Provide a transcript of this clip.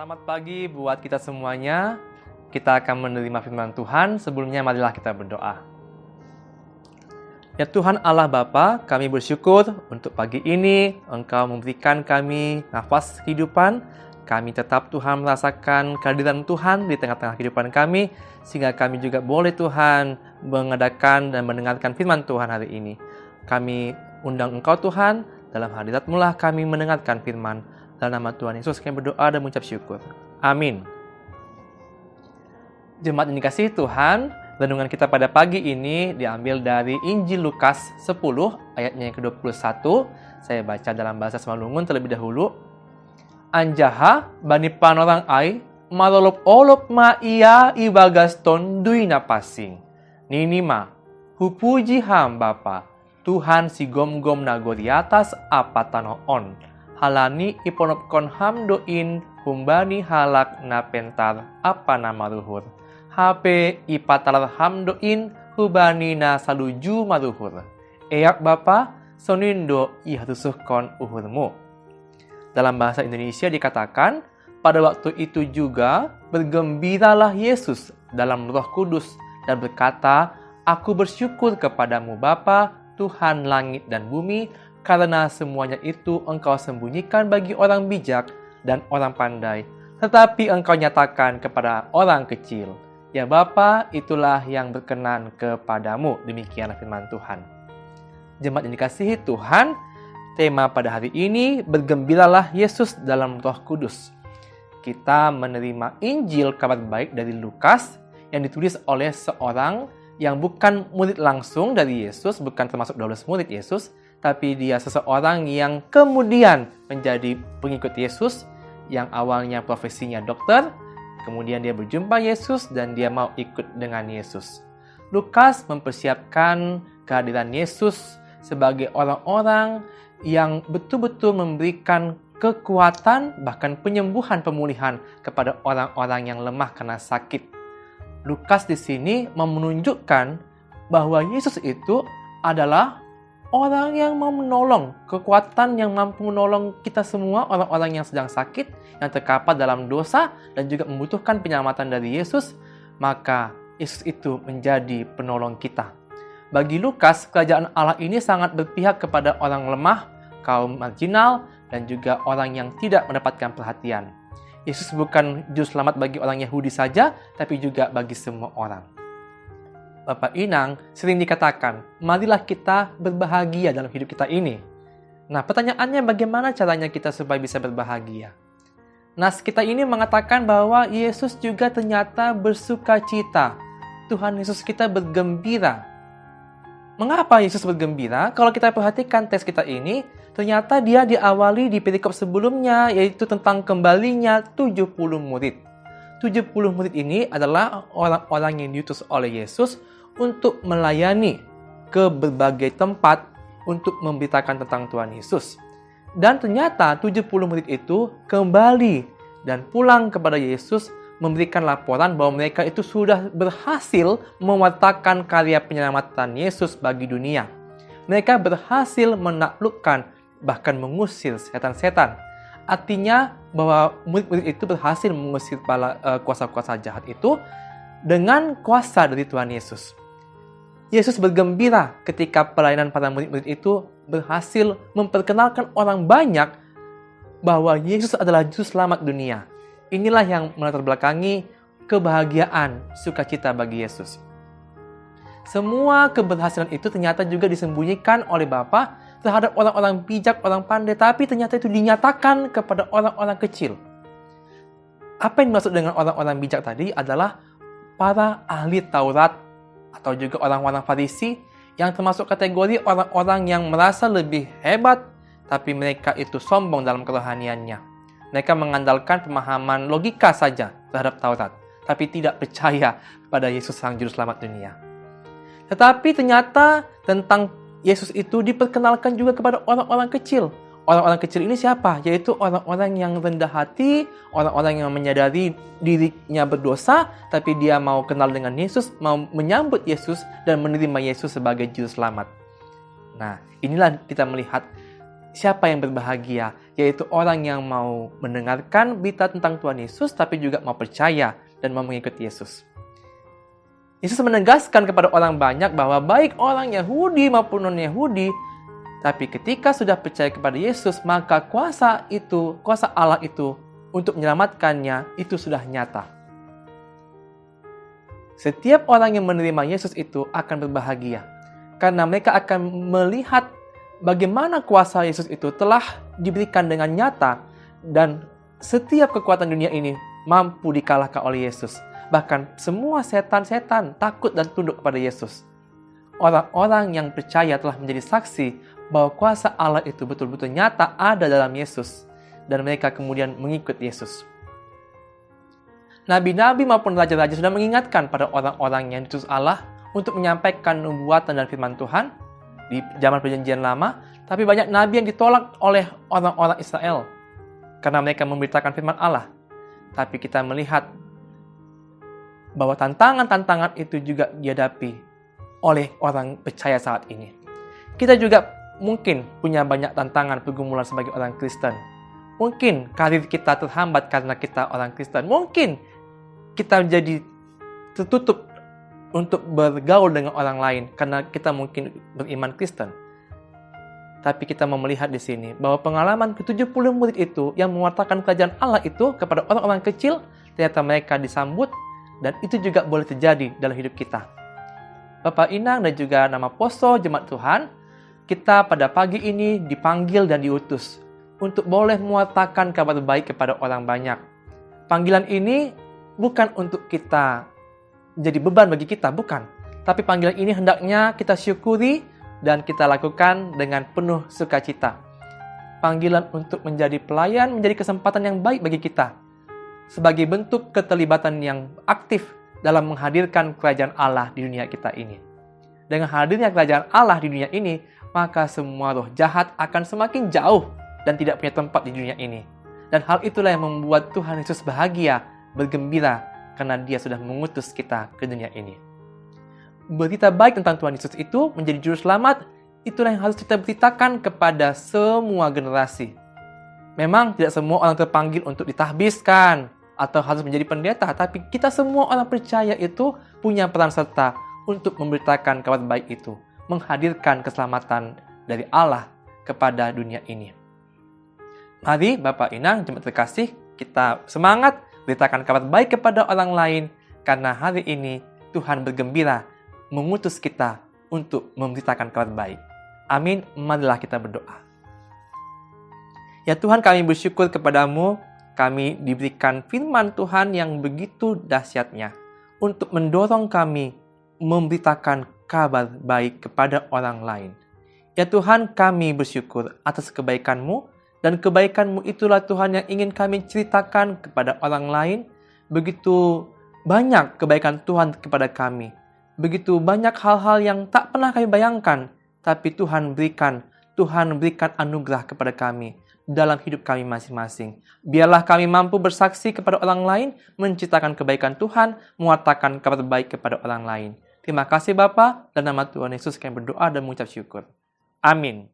Selamat pagi buat kita semuanya. Kita akan menerima firman Tuhan. Sebelumnya marilah kita berdoa. Ya Tuhan Allah Bapa, kami bersyukur untuk pagi ini Engkau memberikan kami nafas kehidupan. Kami tetap Tuhan merasakan kehadiran Tuhan di tengah-tengah kehidupan kami, sehingga kami juga boleh Tuhan mengadakan dan mendengarkan firman Tuhan hari ini. Kami undang Engkau Tuhan, dalam hadirat-Mu lah kami mendengarkan firman. Dalam nama Tuhan Yesus kami berdoa dan mengucap syukur. Amin. Jemaat yang dikasihi Tuhan, renungan kita pada pagi ini diambil dari Injil Lukas 10 ayatnya yang ke-21. Saya baca dalam bahasa Semalungun terlebih dahulu. Anjaha bani panorang ai malolop-olop ma ia ibagaston duina pasing. Ninima hupuji ham Bapa Tuhan si gom-gom nagori atas apa tanoon. Halani iponopkon hamdoin humbani halak napentar apa nama luhur. HP ipatalar hamdoin hubani na saluju maluhur. Eyak Bapa sonindo ihatusuhkon uhurmu. Dalam bahasa Indonesia dikatakan, pada waktu itu juga bergembiralah Yesus dalam Roh Kudus dan berkata, Aku bersyukur kepadamu Bapa, Tuhan langit dan bumi, karena semuanya itu Engkau sembunyikan bagi orang bijak dan orang pandai, tetapi Engkau nyatakan kepada orang kecil. Ya Bapa, itulah yang berkenan kepadamu. Demikianlah firman Tuhan. Jemaat yang dikasihi Tuhan, tema pada hari ini, bergembiralah Yesus dalam Roh Kudus. Kita menerima Injil kabar baik dari Lukas yang ditulis oleh seorang yang bukan murid langsung dari Yesus, bukan termasuk 12 murid Yesus, tapi dia seseorang yang kemudian menjadi pengikut Yesus, yang awalnya profesinya dokter, kemudian dia berjumpa Yesus dan dia mau ikut dengan Yesus. Lukas mempersiapkan kehadiran Yesus sebagai orang-orang yang betul-betul memberikan kekuatan, bahkan penyembuhan, pemulihan kepada orang-orang yang lemah karena sakit. Lukas di sini menunjukkan bahwa Yesus itu adalah orang yang mau menolong, kekuatan yang mampu menolong kita semua, orang-orang yang sedang sakit, yang terkapar dalam dosa, dan juga membutuhkan penyelamatan dari Yesus, maka Yesus itu menjadi penolong kita. Bagi Lukas, kerajaan Allah ini sangat berpihak kepada orang lemah, kaum marginal, dan juga orang yang tidak mendapatkan perhatian. Yesus bukan juru selamat bagi orang Yahudi saja, tapi juga bagi semua orang. Bapak Inang sering dikatakan, marilah kita berbahagia dalam hidup kita ini. Nah, pertanyaannya bagaimana caranya kita supaya bisa berbahagia? Nas kita ini mengatakan bahwa Yesus juga ternyata bersuka cita. Tuhan Yesus kita bergembira. Mengapa Yesus bergembira? Kalau kita perhatikan teks kita ini, ternyata dia diawali di perikop sebelumnya, yaitu tentang kembalinya 70 murid. 70 murid ini adalah orang-orang yang diutus oleh Yesus untuk melayani ke berbagai tempat untuk memberitakan tentang Tuhan Yesus. Dan ternyata 70 murid itu kembali dan pulang kepada Yesus memberikan laporan bahwa mereka itu sudah berhasil mewartakan karya penyelamatan Yesus bagi dunia. Mereka berhasil menaklukkan, bahkan mengusir setan-setan. Artinya bahwa murid-murid itu berhasil mengusir kuasa-kuasa jahat itu dengan kuasa dari Tuhan Yesus. Yesus bergembira ketika pelayanan para murid-murid itu berhasil memperkenalkan orang banyak bahwa Yesus adalah juru selamat dunia. Inilah yang melatar belakangi kebahagiaan, sukacita bagi Yesus. Semua keberhasilan itu ternyata juga disembunyikan oleh Bapa terhadap orang-orang bijak, orang pandai, tapi ternyata itu dinyatakan kepada orang-orang kecil. Apa yang dimaksud dengan orang-orang bijak tadi adalah para ahli Taurat, atau juga orang-orang Farisi yang termasuk kategori orang-orang yang merasa lebih hebat, tapi mereka itu sombong dalam kerohaniannya. Mereka mengandalkan pemahaman logika saja terhadap Taurat, tapi tidak percaya pada Yesus Sang Juru Selamat dunia. Tetapi ternyata tentang Yesus itu diperkenalkan juga kepada orang-orang kecil. Orang-orang kecil ini siapa? Yaitu orang-orang yang rendah hati, orang-orang yang menyadari dirinya berdosa, tapi dia mau kenal dengan Yesus, mau menyambut Yesus, dan menerima Yesus sebagai juru selamat. Nah, inilah kita melihat siapa yang berbahagia, yaitu orang yang mau mendengarkan berita tentang Tuhan Yesus, tapi juga mau percaya dan mau mengikuti Yesus. Yesus menegaskan kepada orang banyak bahwa baik orang Yahudi maupun non-Yahudi, tapi ketika sudah percaya kepada Yesus, maka kuasa Allah itu untuk menyelamatkannya itu sudah nyata. Setiap orang yang menerima Yesus itu akan berbahagia, karena mereka akan melihat bagaimana kuasa Yesus itu telah diberikan dengan nyata, dan setiap kekuatan dunia ini mampu dikalahkan oleh Yesus. Bahkan semua setan-setan takut dan tunduk kepada Yesus. Orang-orang yang percaya telah menjadi saksi bahwa kuasa Allah itu betul-betul nyata ada dalam Yesus, dan mereka kemudian mengikut Yesus. Nabi-nabi maupun raja-raja sudah mengingatkan pada orang-orang yang diutus Allah untuk menyampaikan nubuatan dan firman Tuhan di zaman Perjanjian Lama, tapi banyak nabi yang ditolak oleh orang-orang Israel karena mereka memberitakan firman Allah. Tapi kita melihat bahwa tantangan-tantangan itu juga dihadapi oleh orang percaya saat ini. Kita juga mungkin punya banyak tantangan pergumulan sebagai orang Kristen. Mungkin karir kita terhambat karena kita orang Kristen. Mungkin kita menjadi tertutup untuk bergaul dengan orang lain karena kita mungkin beriman Kristen. Tapi kita mau melihat di sini bahwa pengalaman ke-70 murid itu yang mewartakan kerajaan Allah itu kepada orang-orang kecil, ternyata mereka disambut, dan itu juga boleh terjadi dalam hidup kita. Bapak Inang dan juga nama Poso Jemaat Tuhan, kita pada pagi ini dipanggil dan diutus untuk boleh mewartakan kabar baik kepada orang banyak. Panggilan ini bukan untuk kita jadi beban bagi kita, bukan. Tapi panggilan ini hendaknya kita syukuri dan kita lakukan dengan penuh sukacita. Panggilan untuk menjadi pelayan menjadi kesempatan yang baik bagi kita, sebagai bentuk keterlibatan yang aktif dalam menghadirkan kerajaan Allah di dunia kita ini. Dengan hadirnya kerajaan Allah di dunia ini, maka semua roh jahat akan semakin jauh dan tidak punya tempat di dunia ini. Dan hal itulah yang membuat Tuhan Yesus bahagia, bergembira, karena Dia sudah mengutus kita ke dunia ini. Berita baik tentang Tuhan Yesus itu menjadi juru selamat, itulah yang harus kita beritakan kepada semua generasi. Memang tidak semua orang terpanggil untuk ditahbiskan atau harus menjadi pendeta, tapi kita semua orang percaya itu punya peran serta untuk memberitakan kabar baik itu, menghadirkan keselamatan dari Allah kepada dunia ini. Mari Bapak Inang, jemaat terkasih, kita semangat beritakan kabar baik kepada orang lain, karena hari ini Tuhan bergembira mengutus kita untuk memberitakan kabar baik. Amin. Marilah kita berdoa. Ya Tuhan, kami bersyukur kepadamu, kami diberikan firman Tuhan yang begitu dahsyatnya untuk mendorong kami memberitakan kabar baik kepada orang lain. Ya Tuhan, kami bersyukur atas kebaikan-Mu, dan kebaikan-Mu itulah Tuhan yang ingin kami ceritakan kepada orang lain. Begitu banyak kebaikan Tuhan kepada kami. Begitu banyak hal-hal yang tak pernah kami bayangkan, tapi Tuhan berikan anugerah kepada kami dalam hidup kami masing-masing. Biarlah kami mampu bersaksi kepada orang lain, menceritakan kebaikan Tuhan, mewartakan kabar baik kepada orang lain. Terima kasih Bapa, dan nama Tuhan Yesus kami berdoa dan mengucap syukur. Amin.